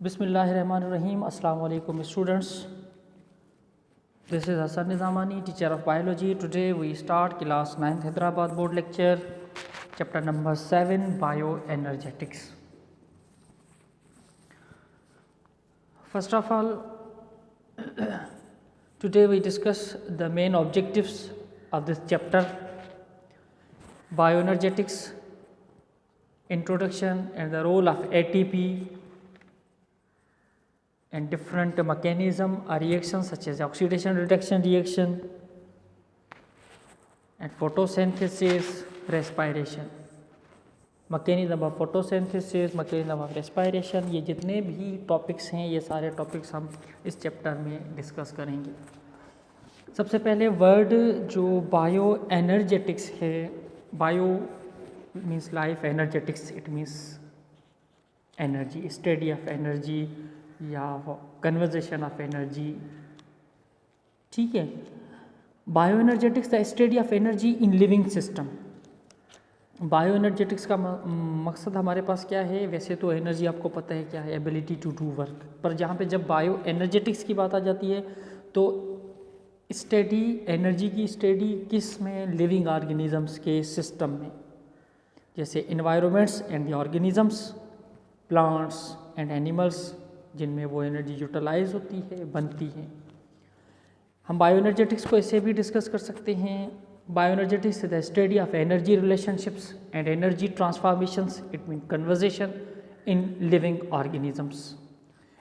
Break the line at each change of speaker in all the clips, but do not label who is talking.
Bismillahirrahmanirrahim. Assalamu alaikum students. This is Hassan Nizamani, teacher of biology. Today we start class 9th Hyderabad board lecture, chapter number 7, bioenergetics. First of all, today we discuss the main objectives of this chapter, bioenergetics, introduction and the role of ATP and different mechanism or reactions such as oxidation reduction reaction and photosynthesis, respiration. mechanism of photosynthesis, mechanism of respiration, ये जितने भी topics हैं ये सारे topics हम इस chapter में discuss करेंगे। सबसे पहले वर्ड जो बायो एनर्जेटिक्स है, bio means life, energetics it means energy, study of energy या कन्वर्जेशन ऑफ एनर्जी। ठीक है, bio energetics the study of energy in living system. Bio energetics का मकसद हमारे पास क्या है? वैसे तो एनर्जी आपको पता है क्या है, एबिलिटी टू डू वर्क, पर जहाँ पे जब बायो एनर्जेटिक्स की बात आ जाती है तो स्टडी, एनर्जी की स्टडी किस में? लिविंग ऑर्गेनिजम्स के सिस्टम में, जैसे environments and the organisms, plants and animals, जिनमें वो एनर्जी यूटिलाइज होती है, बनती है। हम बायो एनर्जेटिक्स को ऐसे भी डिस्कस कर सकते हैं, bio energetics the study of energy relationships and energy transformations, it mean conversation in living organisms.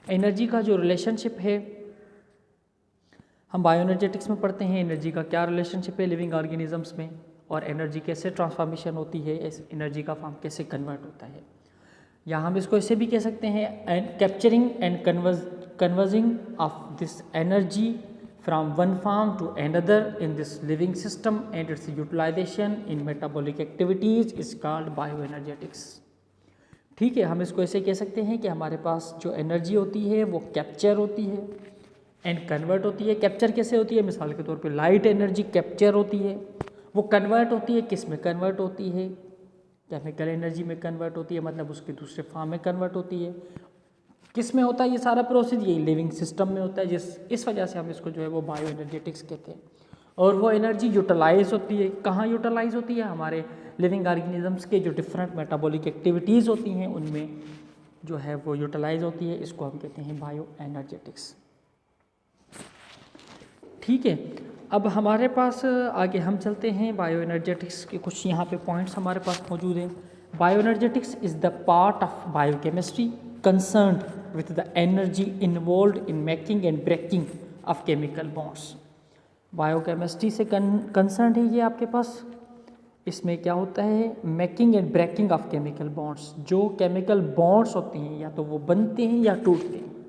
Energy का जो रिलेशनशिप है हम बायो एनर्जेटिक्स में पढ़ते हैं, एनर्जी का क्या रिलेशनशिप है लिविंग ऑर्गेनिजम्स में, और एनर्जी कैसे ट्रांसफॉर्मेशन होती है, एनर्जी का फॉर्म कैसे कन्वर्ट होता है। या हम इसको ऐसे भी कह सकते हैं, capturing and converging of this energy from one form to another in this living system and its utilisation in metabolic activities is called bioenergetics. ठीक है, हम इसको ऐसे कह सकते हैं कि हमारे पास जो एनर्जी होती है वो कैप्चर होती है एंड कन्वर्ट होती है। कैप्चर कैसे होती है? मिसाल के तौर पे लाइट एनर्जी कैप्चर होती है, वो कन्वर्ट होती है, किस में कन्वर्ट होती है? केमिकल एनर्जी में कन्वर्ट होती है, मतलब उसके दूसरे फॉर्म में कन्वर्ट होती है। किस में होता है ये सारा प्रोसेस? ये लिविंग सिस्टम में होता है, इस वजह से हम इसको जो है वो बायो एनर्जेटिक्स कहते हैं। और वो एनर्जी यूटिलाइज होती है, कहाँ यूटिलाइज होती है? हमारे लिविंग ऑर्गेनिजम्स के जो डिफरेंट मेटाबॉलिक एक्टिविटीज़ होती हैं उनमें जो है वो यूटिलाइज होती है, इसको हम कहते हैं बायो एनर्जेटिक्स। ठीक है, अब हमारे पास आगे हम चलते हैं, बायो एनर्जेटिक्स के कुछ यहाँ पे पॉइंट्स हमारे पास मौजूद हैं। Bioenergetics is the part of biochemistry concerned with the energy involved in making and breaking of chemical bonds. Biochemistry से कंसर्न्ड है ये आपके पास। इसमें क्या होता है? Making and breaking of chemical bonds, जो केमिकल बॉन्ड्स होते हैं या तो वो बनते हैं या टूटते हैं।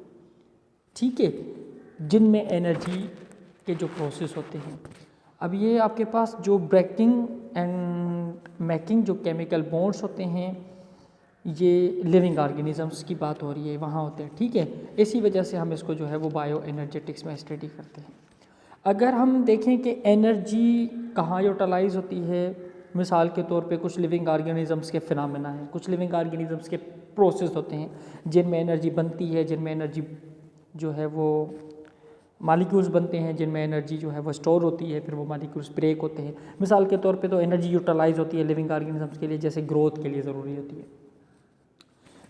ठीक है, जिनमें एनर्जी के जो प्रोसेस होते हैं। अब ये आपके पास जो ब्रेकिंग एंड मेकिंग जो केमिकल बॉन्ड्स होते हैं ये लिविंग ऑर्गेनिजम्स की बात हो रही है, वहाँ होते हैं। ठीक है, इसी वजह से हम इसको जो है वो बायो एनर्जेटिक्स में स्टडी करते हैं। अगर हम देखें कि एनर्जी कहाँ यूटिलाइज होती है, मिसाल के तौर पे कुछ लिविंग ऑर्गेनिजम्स के फिनोमेना हैं, कुछ लिविंग ऑर्गेनिजम्स के प्रोसेस होते हैं जिनमें एनर्जी बनती है, जिनमें एनर्जी जो है वो मालिक्यूल्स बनते हैं, जिनमें एनर्जी जो है वो स्टोर होती है, फिर वो मालिक्यूल्स ब्रेक होते हैं। मिसाल के तौर पे तो एनर्जी यूटिलाइज होती है लिविंग ऑर्गेनिजम्स के लिए, जैसे ग्रोथ के लिए ज़रूरी होती है,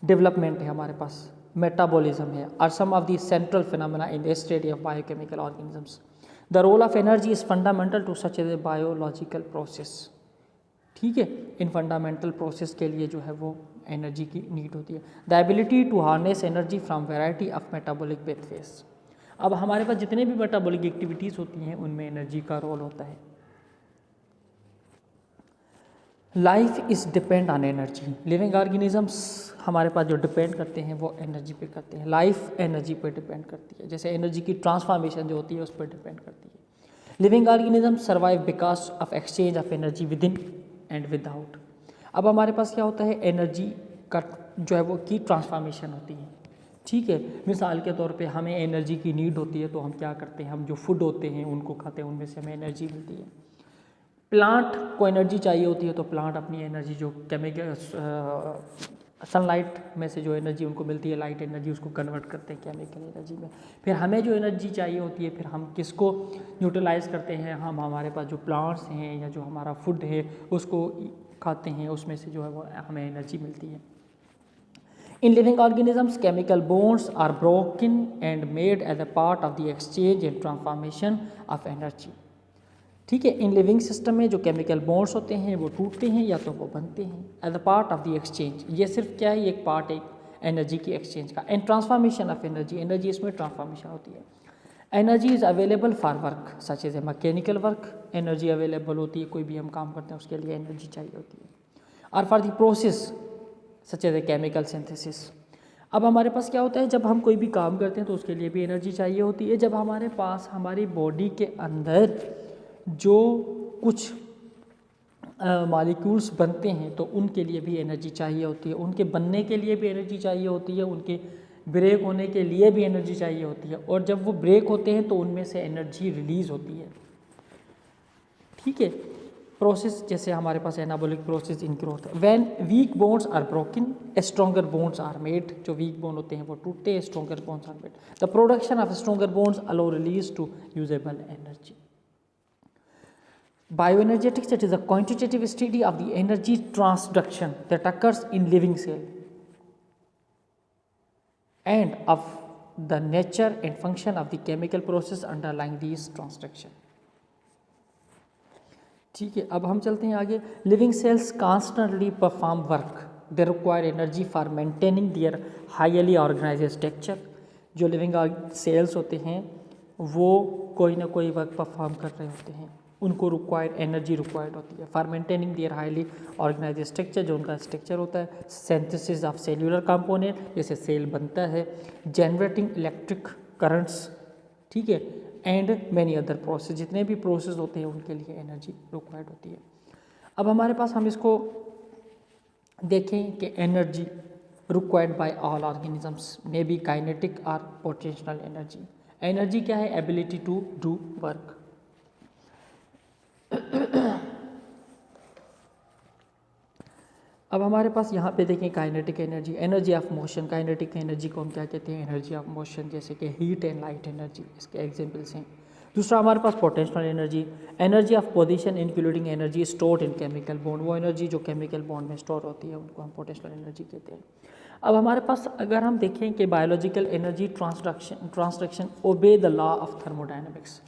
डेवलपमेंट है हमारे पास, मेटाबॉलिज्म है, और some of the central phenomena in the study of biochemical organisms. The role of energy is fundamental to such a biological process. ठीक है, इन फंडामेंटल प्रोसेस के लिए जो है वो एनर्जी की नीड होती है। The ability to harness energy from variety of metabolic pathways. अब हमारे पास जितने भी मेटाबॉलिक एक्टिविटीज़ होती हैं उनमें एनर्जी का रोल होता है। Life is depend on energy. Living organisms हमारे पास जो डिपेंड करते हैं वो एनर्जी पे करते हैं, लाइफ एनर्जी पे डिपेंड करती है। जैसे एनर्जी की ट्रांसफॉर्मेशन जो होती है उस पर डिपेंड करती है। Living organisms survive because of exchange of energy with in and without. अब हमारे पास क्या होता है? एनर्जी का जो है वो की ट्रांसफॉर्मेशन होती है। ठीक है, मिसाल के तौर पे हमें एनर्जी की नीड होती है तो हम क्या करते हैं? हम जो फूड होते हैं उनको खाते हैं, उनमें से हमें एनर्जी मिलती है। प्लांट को एनर्जी चाहिए होती है तो प्लांट अपनी एनर्जी जो केमिकल सनलाइट में से जो एनर्जी उनको मिलती है, लाइट एनर्जी, उसको कन्वर्ट करते हैं केमिकल एनर्जी में। फिर हमें जो एनर्जी चाहिए होती है, फिर हम किसको यूटिलाइज करते हैं, हम हमारे पास जो प्लांट्स हैं या जो हमारा फूड है उसको खाते हैं, उसमें से जो है वो हमें एनर्जी मिलती है। In living organisms chemical bonds are broken and made as a part of the exchange and transformation of energy. ठीक है, इन लिविंग सिस्टम में जो केमिकल बॉन्ड्स होते हैं वो टूटते हैं या तो वो बनते हैं as a part of the exchange. ये सिर्फ क्या है, एक पार्ट है एनर्जी की एक्सचेंज का। And transformation of energy, energy इसमें ट्रांसफॉर्मेशन होती है। Energy is available for work such as a mechanical work, energy available होती है, कोई भी हम काम करते हैं उसके लिए एनर्जी चाहिए होती है। और for the process such as a chemical synthesis. अब हमारे पास क्या होता है, जब हम कोई भी काम करते हैं तो उसके लिए भी एनर्जी चाहिए होती है। जब हमारे पास हमारी बॉडी के अंदर जो कुछ मॉलिक्यूल्स बनते हैं तो उनके लिए भी एनर्जी चाहिए होती है, उनके बनने के लिए भी एनर्जी चाहिए होती है, उनके ब्रेक होने के लिए भी एनर्जी चाहिए होती है। और जब वो ब्रेक होते हैं तो उनमें से एनर्जी रिलीज़ होती है। ठीक है, प्रोसेस जैसे हमारे पास anabolic process in growth. When weak bones are broken stronger bones are made. जो वीक बोन होते हैं वो टूटते हैं, stronger bones are made. The production of stronger bones allow release to usable energy. Bioenergetics, it is a quantitative study of the energy transduction that occurs in living cell and of the nature and function of the chemical process underlying these transduction. ठीक है, अब हम चलते हैं आगे। Living cells constantly perform work, they require energy for maintaining their highly organised structure. जो living cells होते हैं वो कोई ना कोई वर्क परफॉर्म कर रहे होते हैं, उनको एनर्जी रिक्वायर्ड होती है for maintaining their highly organised structure. जो उनका स्ट्रक्चर होता है, सिंथेसिस ऑफ सेल्यूलर कंपोनेंट, जैसे सेल बनता है, जनरेटिंग इलेक्ट्रिक करंट्स, ठीक है, एंड मैनी अदर प्रोसेस। जितने भी प्रोसेस होते हैं उनके लिए एनर्जी रिक्वायर्ड होती है। अब हमारे पास हम इसको देखें कि energy required by all organisms may be kinetic और पोटेंशियल एनर्जी। एनर्जी क्या है, एबिलिटी टू डू वर्क। अब हमारे पास यहाँ पे देखें kinetic energy, energy of motion. Kinetic energy को हम क्या कहते हैं, एनर्जी ऑफ मोशन, जैसे कि हीट एंड लाइट एनर्जी, इसके एग्जांपल्स हैं। दूसरा हमारे पास potential energy, energy of position including energy stored in chemical bond. वो एनर्जी जो केमिकल बॉन्ड में स्टोर होती है उनको हम पोटेंशियल एनर्जी कहते हैं। अब हमारे पास अगर हम देखें कि biological energy transduction obey the law of thermodynamics.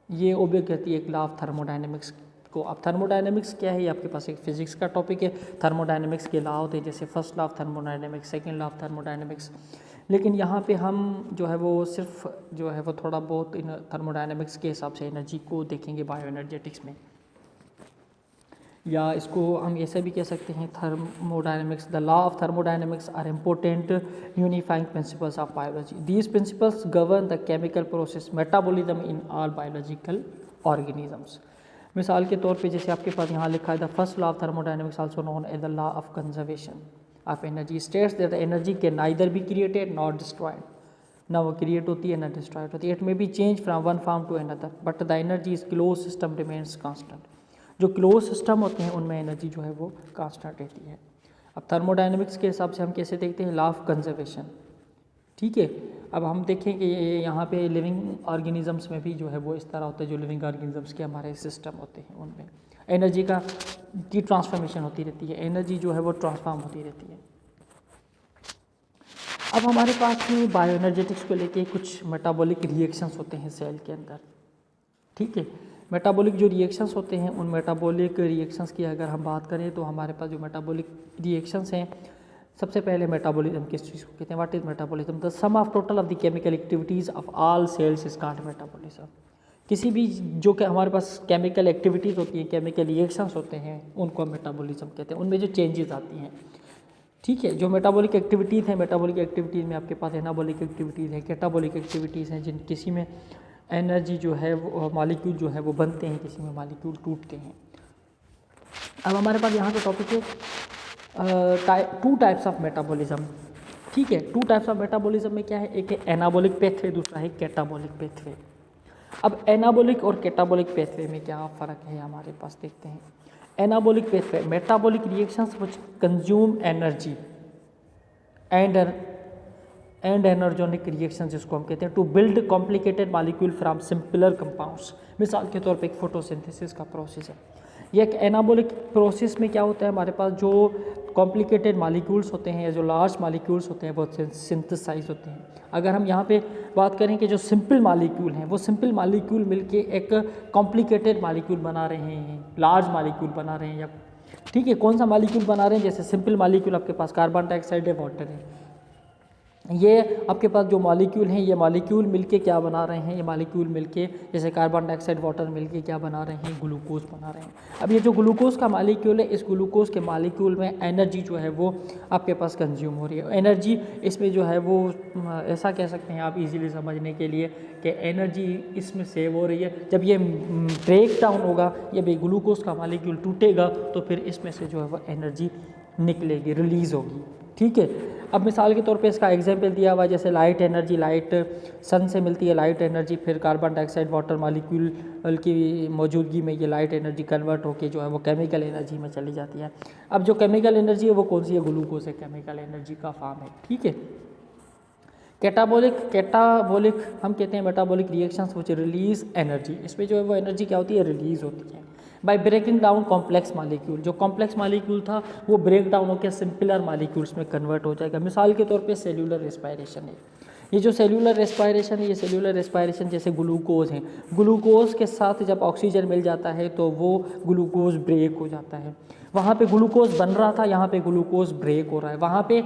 ये ओबे कहती है एक लॉ ऑफ थर्मोडायनेमिक्स को। अब थर्मोडायनेमिक्स क्या है, ये आपके पास एक फिजिक्स का टॉपिक है। थर्मोडायनेमिक्स के लॉ होते हैं, जैसे first law of thermodynamics, second law of thermodynamics. लेकिन यहाँ पे हम जो है वो सिर्फ जो है वो थोड़ा बहुत इन थर्मोडायनेमिक्स के हिसाब से एनर्जी को देखेंगे बायो एनर्जेटिक्स में, या इसको हम ऐसे भी कह सकते हैं thermodynamics. The law of thermodynamics are important unifying principles of biology. These principles govern the chemical process metabolism in all biological organisms. मिसाल के तौर पे जैसे आपके पास यहाँ लिखा है, the first law of thermodynamics also known as the law of conservation of energy states that energy can neither be created not destroyed. ना वो क्रिएट होती है ना डिस्ट्रॉयड होती है। It may be change from one form to another but the energy is close system remains constant. जो close system होते हैं उनमें एनर्जी जो है वो कांस्टेंट रहती है। अब थर्मोडायनेमिक्स के हिसाब से हम कैसे देखते हैं, लॉ ऑफ कंजर्वेशन। ठीक है, अब हम देखें कि यहाँ पे लिविंग ऑर्गेनिजम्स में भी जो है वो इस तरह होता है। जो लिविंग ऑर्गेनिजम्स के हमारे सिस्टम होते हैं उनमें एनर्जी की ट्रांसफॉर्मेशन होती रहती है, एनर्जी जो है वो ट्रांसफॉर्म होती रहती है। अब हमारे पास में बायो एनर्जेटिक्स को लेके कुछ मेटाबॉलिक रिएक्शंस होते हैं सेल के अंदर। ठीक है, मेटाबॉलिक जो रिएक्शंस होते हैं उन मेटाबॉलिक रिएक्शंस की अगर हम बात करें तो हमारे पास जो मेटाबॉलिक रिएक्शंस हैं, सबसे पहले मेटाबॉलिज्म किस चीज़ को कहते हैं, what is metabolism, the sum of total of the chemical activities of all cells is called metabolism. किसी भी जो कि हमारे पास केमिकल एक्टिविटीज़ होती हैं, केमिकल रिएक्शंस होते हैं, उनको हम मेटाबॉलिज्म कहते हैं। उनमें जो चेंजेस आती हैं, ठीक है, जो मेटाबॉलिक एक्टिविटीज़ हैं, मेटाबॉलिक एक्टिविटीज़ में आपके पास एनाबॉलिक एक्टिविटीज़ है, कैटाबॉलिक एक्टिविटीज़ हैं, जिन किसी में एनर्जी जो है वो मॉलिक्यूल जो है वो बनते हैं, किसी में मॉलिक्यूल टूटते हैं। अब हमारे पास यहाँ पे टॉपिक है टू टाइप्स ऑफ मेटाबॉलिज्म। ठीक है, टू टाइप्स ऑफ मेटाबॉलिज्म में क्या है, एक है एनाबॉलिक पेथवे, दूसरा है कैटाबॉलिक पेथवे। अब एनाबॉलिक और कैटाबॉलिक पेथवे में क्या फ़र्क है हमारे पास देखते हैं। Anabolic pathway, metabolic reactions which consume energy and endergonic reaction जिसको हम कहते हैं, to build complicated molecule from simpler compounds. मिसाल के तौर पे एक फोटोसिंथेसिस का प्रोसेस है। ये एक एनाबॉलिक प्रोसेस में क्या होता है, हमारे पास जो कॉम्प्लिकेटेड मॉलिक्यूल्स होते हैं या जो लार्ज मॉलिक्यूल्स होते हैं वो सिंथेसाइज होते हैं। अगर हम यहाँ पे बात करें कि जो सिंपल मॉलिक्यूल हैं, वो सिंपल मॉलिक्यूल मिलके एक कॉम्प्लिकेटेड मॉलिक्यूल बना रहे हैं, लार्ज मॉलिक्यूल बना रहे हैं, या ठीक है कौन सा मॉलिक्यूल बना रहे हैं, जैसे सिंपल मॉलिक्यूल आपके पास कार्बन डाइऑक्साइड है, वाटर है, ये आपके पास जो मॉलिक्यूल हैं ये मॉलिक्यूल मिलके क्या बना रहे हैं, ये मॉलिक्यूल मिलके जैसे कार्बन डाइऑक्साइड वाटर मिलके क्या बना रहे हैं, ग्लूकोज बना रहे हैं। अब ये जो ग्लूकोज का मॉलिक्यूल है, इस ग्लूकोज के मॉलिक्यूल में एनर्जी जो है वो आपके पास कंज्यूम हो रही है। एनर्जी इसमें जो है वो ऐसा कह सकते हैं आप इजीली समझने के लिए कि एनर्जी इसमें सेव हो रही है। जब ये ब्रेक डाउन होगा, ये ग्लूकोज का मॉलिक्यूल टूटेगा तो फिर इसमें से जो है वो एनर्जी निकलेगी, रिलीज़ होगी, ठीक है। अब मिसाल के तौर पे इसका एग्जांपल दिया हुआ है, जैसे लाइट एनर्जी, लाइट सन से मिलती है लाइट एनर्जी, फिर कार्बन डाइऑक्साइड वाटर मॉलिक्यूल की मौजूदगी में ये लाइट एनर्जी कन्वर्ट होकर जो है वो केमिकल एनर्जी में चली जाती है। अब जो केमिकल एनर्जी है वो कौन सी है, ग्लूकोज है, केमिकल एनर्जी का फॉर्म है, ठीक है। कैटाबोलिक हम कहते हैं मेटाबॉलिक रिएक्शंस विच रिलीज एनर्जी, इसमें जो है वो एनर्जी क्या होती है, रिलीज होती है by breaking down complex molecule. जो कॉम्प्लेक्स मॉलिक्यूल था वो ब्रेक डाउन होकर सिंपलर मॉलिक्यूल्स में कन्वर्ट हो जाएगा। मिसाल के तौर पे सेल्यूलर रेस्पायरेशन है। ये जो सेल्यूलर रेस्पायरेशन है, ये सेल्यूलर रेस्पायरेशन जैसे ग्लूकोज हैं, ग्लूकोज के साथ जब ऑक्सीजन मिल जाता है तो वो ग्लूकोज ब्रेक हो जाता है। वहाँ पे ग्लूकोज बन रहा था, यहाँ पे ग्लूकोज ब्रेक हो रहा है। वहाँ पे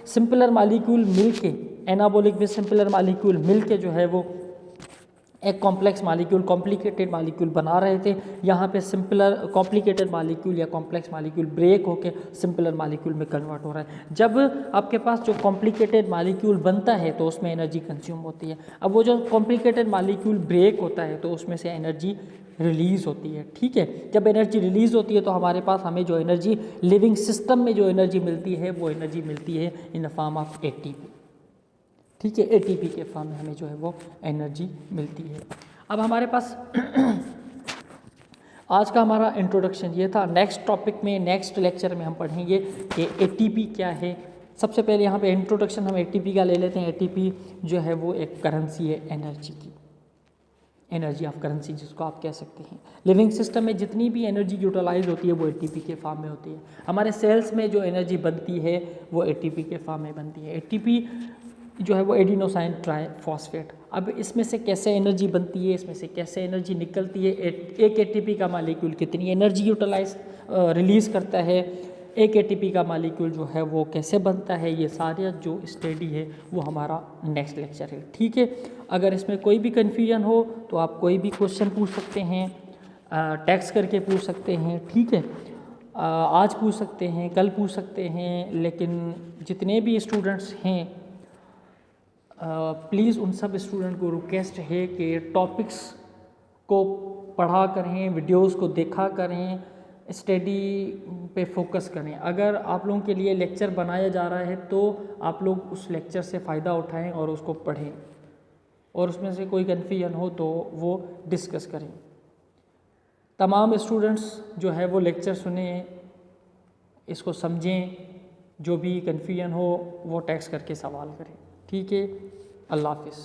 सिंपलर मॉलिक्यूल मिलके, एनाबॉलिक में सिंपलर मॉलिक्यूल मिलके जो है वो एक कॉम्प्लेक्स मॉलिक्यूल, कॉम्प्लिकेटेड मॉलिक्यूल बना रहे थे। यहाँ पे सिंपलर कॉम्प्लिकेटेड मॉलिक्यूल या कॉम्प्लेक्स मॉलिक्यूल ब्रेक होके सिंपलर मॉलिक्यूल में कन्वर्ट हो रहा है। जब आपके पास जो कॉम्प्लिकेटेड मॉलिक्यूल बनता है तो उसमें एनर्जी कंज्यूम होती है। अब वो जो कॉम्प्लिकेटेड मॉलिक्यूल ब्रेक होता है तो उसमें से एनर्जी रिलीज़ होती है, ठीक है। जब एनर्जी रिलीज़ होती है तो हमारे पास हमें जो एनर्जी लिविंग सिस्टम में जो एनर्जी मिलती है वो एनर्जी मिलती है in the form of ATP, ठीक है। एटीपी के फॉर्म में हमें जो है वो एनर्जी मिलती है। अब हमारे पास आज का हमारा इंट्रोडक्शन ये था। नेक्स्ट टॉपिक में, नेक्स्ट लेक्चर में हम पढ़ेंगे कि एटीपी क्या है। सबसे पहले यहाँ पे इंट्रोडक्शन हम एटीपी का ले लेते हैं। एटीपी जो है वो एक करेंसी है एनर्जी की, एनर्जी ऑफ करेंसी जिसको आप कह सकते हैं। लिविंग सिस्टम में जितनी भी एनर्जी यूटिलाइज होती है वो एटीपी के फॉर्म में होती है। हमारे सेल्स में जो एनर्जी बनती है वो एटीपी के फॉर्म में बनती है। एटीपी जो है वो एडिनोसाइन ट्राइफॉस्फेट। अब इसमें से कैसे एनर्जी बनती है, इसमें से कैसे एनर्जी निकलती है, एक एटीपी का मॉलिक्यूल कितनी एनर्जी यूटिलाइज रिलीज़ करता है, एक एटीपी का मॉलिक्यूल जो है वो कैसे बनता है, ये सारा जो स्टडी है वो हमारा नेक्स्ट लेक्चर है, ठीक है। अगर इसमें कोई भी कन्फ्यूजन हो तो आप कोई भी क्वेश्चन पूछ सकते हैं, टेक्स्ट करके पूछ सकते हैं, ठीक है। आज पूछ सकते हैं, कल पूछ सकते हैं, लेकिन जितने भी स्टूडेंट्स हैं प्लीज़ उन सब स्टूडेंट को रिक्वेस्ट है कि टॉपिक्स को पढ़ा करें, वीडियोस को देखा करें, स्टडी पे फोकस करें। अगर आप लोगों के लिए लेक्चर बनाया जा रहा है तो आप लोग उस लेक्चर से फ़ायदा उठाएं और उसको पढ़ें, और उसमें से कोई कन्फ्यूजन हो तो वो डिस्कस करें। तमाम स्टूडेंट्स जो है वो लेक्चर सुने, इसको समझें, जो भी कन्फ्यूजन हो वो टेक्स्ट करके सवाल करें, ठीक है। अल्लाह हाफिज़।